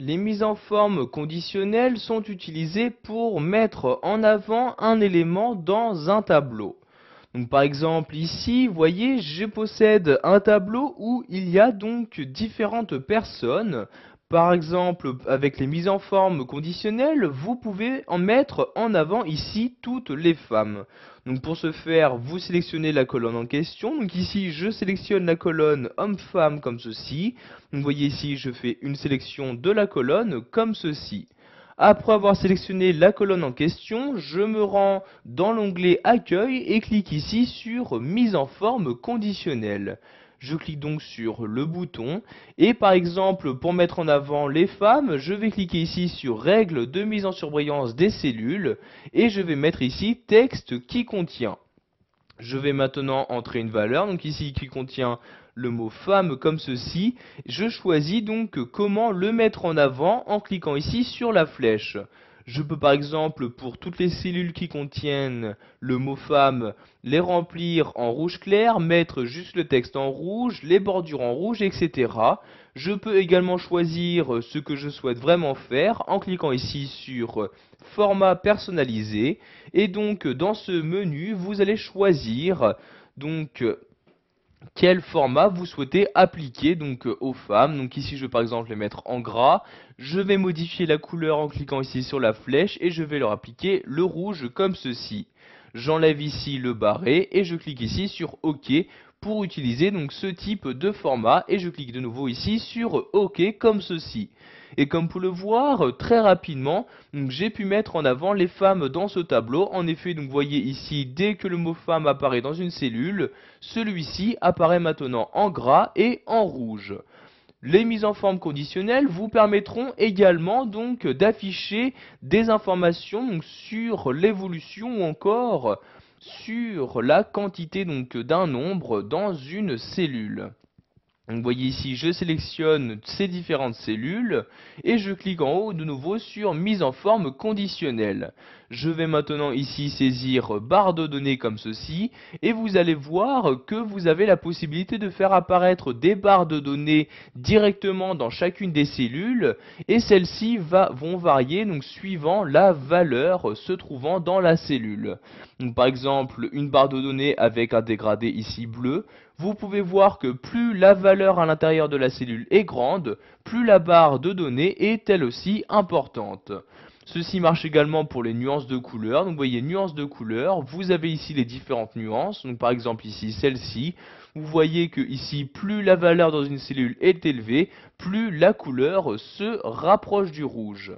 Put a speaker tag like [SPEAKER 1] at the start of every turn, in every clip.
[SPEAKER 1] Les mises en forme conditionnelles sont utilisées pour mettre en avant un élément dans un tableau. Donc par exemple ici, vous voyez, je possède un tableau où il y a donc différentes personnes. Par exemple, avec les mises en forme conditionnelles, vous pouvez en mettre en avant ici toutes les femmes. Donc pour ce faire, vous sélectionnez la colonne en question. Donc ici, je sélectionne la colonne homme-femme comme ceci. Donc vous voyez ici, je fais une sélection de la colonne comme ceci. Après avoir sélectionné la colonne en question, je me rends dans l'onglet Accueil et clique ici sur Mise en forme conditionnelle. Je clique donc sur le bouton et par exemple pour mettre en avant les femmes, je vais cliquer ici sur Règles de mise en surbrillance des cellules et je vais mettre ici Texte qui contient. Je vais maintenant entrer une valeur, donc ici qui contient le mot femme comme ceci. Je choisis donc comment le mettre en avant en cliquant ici sur la flèche. Je peux par exemple pour toutes les cellules qui contiennent le mot femme les remplir en rouge clair, mettre juste le texte en rouge, les bordures en rouge, etc. Je peux également choisir ce que je souhaite vraiment faire en cliquant ici sur format personnalisé et donc dans ce menu vous allez choisir donc quel format vous souhaitez appliquer donc aux femmes. Donc ici je vais par exemple les mettre en gras. Je vais modifier la couleur en cliquant ici sur la flèche et je vais leur appliquer le rouge comme ceci. J'enlève ici le barré et je clique ici sur OK pour utiliser donc ce type de format et je clique de nouveau ici sur OK comme ceci. Et comme vous le voir très rapidement, j'ai pu mettre en avant les femmes dans ce tableau. En effet, donc vous voyez ici, dès que le mot femme apparaît dans une cellule, celui-ci apparaît maintenant en gras et en rouge. Les mises en forme conditionnelles vous permettront également donc d'afficher des informations donc, sur l'évolution ou encore sur la quantité donc d'un nombre dans une cellule. Donc, vous voyez ici, je sélectionne ces différentes cellules et je clique en haut de nouveau sur mise en forme conditionnelle. Je vais maintenant ici saisir barre de données comme ceci et vous allez voir que vous avez la possibilité de faire apparaître des barres de données directement dans chacune des cellules et celles-ci vont varier donc suivant la valeur se trouvant dans la cellule. Donc, par exemple, une barre de données avec un dégradé ici bleu. Vous pouvez voir que plus la valeur à l'intérieur de la cellule est grande, plus la barre de données est elle aussi importante. Ceci marche également pour les nuances de couleurs. Donc vous voyez nuances de couleurs, vous avez ici les différentes nuances. Donc par exemple ici celle-ci, vous voyez que ici plus la valeur dans une cellule est élevée, plus la couleur se rapproche du rouge.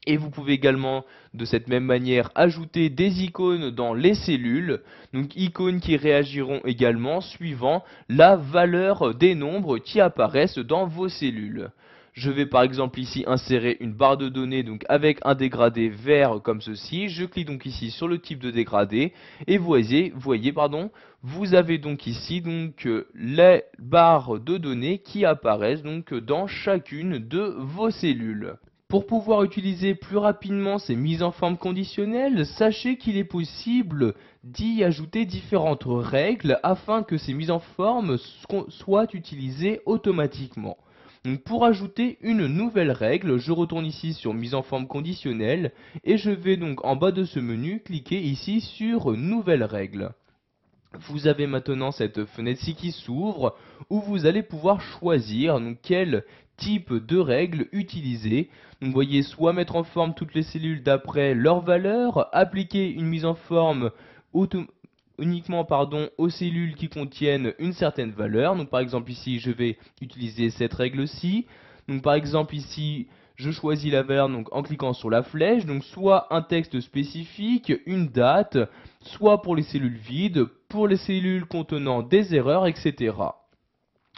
[SPEAKER 1] Et vous pouvez également de cette même manière ajouter des icônes dans les cellules, donc icônes qui réagiront également suivant la valeur des nombres qui apparaissent dans vos cellules. Je vais par exemple ici insérer une barre de données donc avec un dégradé vert comme ceci. Je clique donc ici sur le type de dégradé et vous avez donc ici donc les barres de données qui apparaissent donc dans chacune de vos cellules. Pour pouvoir utiliser plus rapidement ces mises en forme conditionnelles, sachez qu'il est possible d'y ajouter différentes règles afin que ces mises en forme soient utilisées automatiquement. Donc pour ajouter une nouvelle règle, je retourne ici sur mise en forme conditionnelle et je vais donc en bas de ce menu cliquer ici sur nouvelle règle. Vous avez maintenant cette fenêtre-ci qui s'ouvre où vous allez pouvoir choisir donc, quel type de règle utiliser. Donc, vous voyez soit mettre en forme toutes les cellules d'après leur valeur, appliquer une mise en forme uniquement aux cellules qui contiennent une certaine valeur. Donc par exemple ici je vais utiliser cette règle-ci. Donc par exemple ici je choisis la valeur donc en cliquant sur la flèche, donc soit un texte spécifique, une date, soit pour les cellules vides, pour les cellules contenant des erreurs, etc.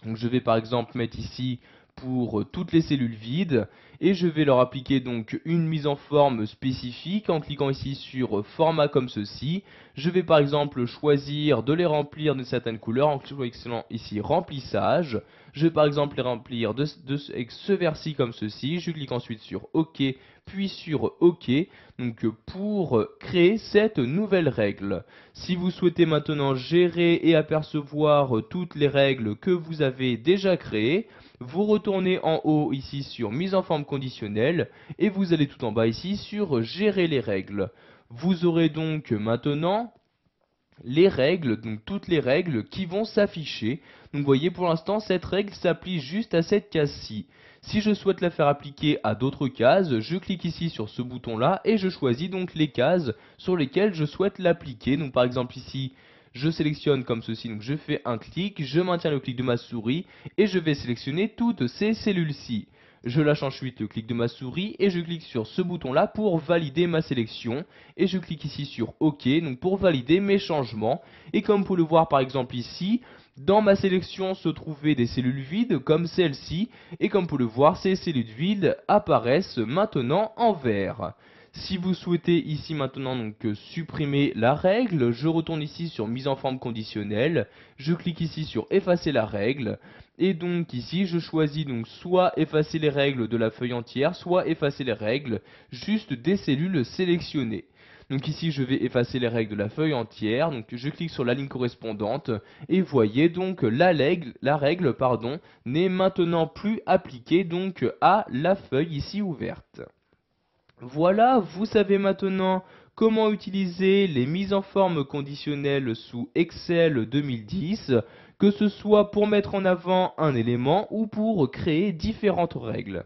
[SPEAKER 1] Donc je vais par exemple mettre ici pour toutes les cellules vides et je vais leur appliquer donc une mise en forme spécifique en cliquant ici sur format comme ceci. Je vais par exemple choisir de les remplir de certaines couleurs en cliquant ici remplissage. Je vais par exemple les remplir avec ce vers-ci comme ceci. Je clique ensuite sur OK puis sur OK, donc pour créer cette nouvelle règle. Si vous souhaitez maintenant gérer et apercevoir toutes les règles que vous avez déjà créées, vous retournez en haut ici sur mise en forme conditionnelle et vous allez tout en bas ici sur gérer les règles. Vous aurez donc maintenant les règles, donc toutes les règles qui vont s'afficher. Donc vous voyez, pour l'instant cette règle s'applique juste à cette case-ci. Si je souhaite la faire appliquer à d'autres cases, je clique ici sur ce bouton là et je choisis donc les cases sur lesquelles je souhaite l'appliquer. Donc par exemple ici, je sélectionne comme ceci, donc je fais un clic, je maintiens le clic de ma souris et je vais sélectionner toutes ces cellules-ci. Je lâche ensuite le clic de ma souris et je clique sur ce bouton là pour valider ma sélection et je clique ici sur OK, donc pour valider mes changements. Et comme vous pouvez le voir par exemple ici, dans ma sélection se trouvaient des cellules vides comme celle-ci et comme vous pouvez le voir, ces cellules vides apparaissent maintenant en vert. Si vous souhaitez ici maintenant donc supprimer la règle, je retourne ici sur mise en forme conditionnelle, je clique ici sur effacer la règle et donc ici je choisis donc soit effacer les règles de la feuille entière, soit effacer les règles juste des cellules sélectionnées. Donc ici je vais effacer les règles de la feuille entière, donc je clique sur la ligne correspondante et voyez donc la règle n'est maintenant plus appliquée donc à la feuille ici ouverte. Voilà, vous savez maintenant comment utiliser les mises en forme conditionnelles sous Excel 2010, que ce soit pour mettre en avant un élément ou pour créer différentes règles.